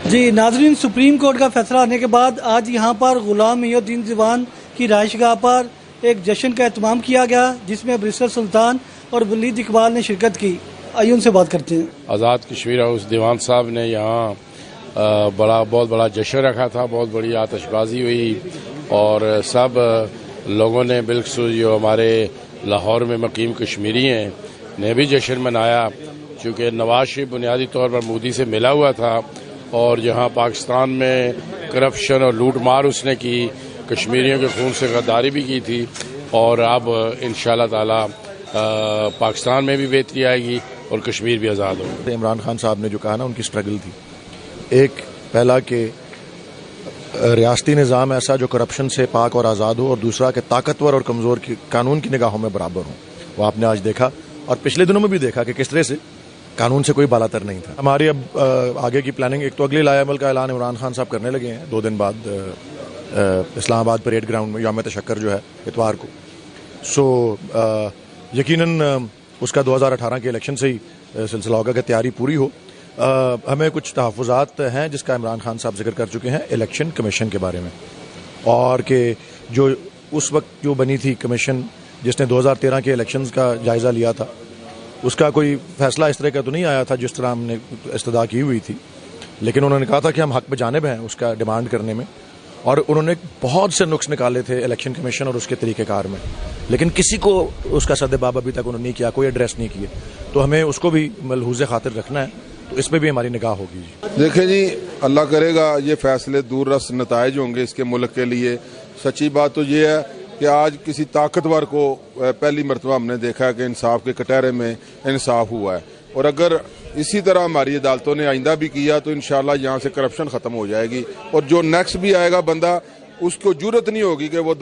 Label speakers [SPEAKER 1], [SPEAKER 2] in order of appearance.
[SPEAKER 1] जी नाजरीन, supreme court का फैसला आने के बाद आज यहाँ पर गुलाम मोहिउद्दीन दीवान की रिहाइशगाह पर एक जश्न का एहतमाम किया गया, जिसमें बैरिस्टर सुल्तान और वलीद इकबाल ने शिरकत की। आइए उनसे बात करते हैं।
[SPEAKER 2] आज़ाद कश्मीर हाउस दीवान साहब ने यहाँ बहुत बड़ा जश्न रखा था, बहुत बड़ी आतिशबाजी हुई और सब लोगों ने बिल्कुल जो हमारे लाहौर में मुकीम कश्मीरी हैं ने भी जश्न मनाया, चूँकि नवाज शरीफ बुनियादी तौर पर मोदी से मिला हुआ था और जहाँ पाकिस्तान में करप्शन और लूट मार उसने की, कश्मीरियों के खून से गद्दारी भी की थी और अब इंशाअल्लाह ताला पाकिस्तान में भी बेहतरी आएगी और कश्मीर भी आज़ाद होगा।
[SPEAKER 3] इमरान खान साहब ने जो कहा ना, उनकी स्ट्रगल थी। एक पहला कि रियासती निज़ाम ऐसा जो करप्शन से पाक और आज़ाद हो, और दूसरा कि ताकतवर और कमज़ोर की कानून की निगाहों में बराबर हो। वो आपने आज देखा और पिछले दिनों में भी देखा कि किस तरह से कानून से कोई बालातर नहीं था। हमारी अब आगे की प्लानिंग, एक तो अगले लाएमल का ऐलान इमरान खान साहब करने लगे हैं 2 दिन बाद इस्लामाबाद परेड ग्राउंड में यौम तशक्कर जो है इतवार को। यकीनन उसका 2018 के इलेक्शन से ही सिलसिला होगा कि तैयारी पूरी हो। हमें कुछ तहफ़्फ़ुज़ात हैं जिसका इमरान खान साहब जिक्र कर चुके हैं इलेक्शन कमीशन के बारे में, और कि जो उस वक्त जो बनी थी कमीशन जिसने 2013 के इलेक्शंस का जायज़ा लिया था, उसका कोई फैसला इस तरह का तो नहीं आया था जिस तरह हमने इस्तदा की हुई थी, लेकिन उन्होंने कहा था कि हम हक पे जानिब हैं उसका डिमांड करने में, और उन्होंने बहुत से नुक्स निकाले थे इलेक्शन कमीशन और उसके तरीक़ेकार में, लेकिन किसी को उसका सद्देबाब अभी तक उन्होंने नहीं किया, कोई एड्रेस नहीं किए। तो हमें उसको भी मलहूज़े खातिर रखना है, तो इस पर भी हमारी निगाह होगी।
[SPEAKER 4] देखें जी, अल्लाह करेगा ये फैसले दूररस नताइज होंगे इसके मुल्क के लिए। सच्ची बात तो ये है कि आज किसी ताकतवर को पहली मरतबा हमने देखा है कि इंसाफ के कटहरे में इंसाफ हुआ है, और अगर इसी तरह हमारी अदालतों ने आइंदा भी किया तो इंशाल्लाह यहाँ से करप्शन ख़त्म हो जाएगी, और जो नेक्स्ट भी आएगा बंदा उसको जुर्रत नहीं होगी कि वो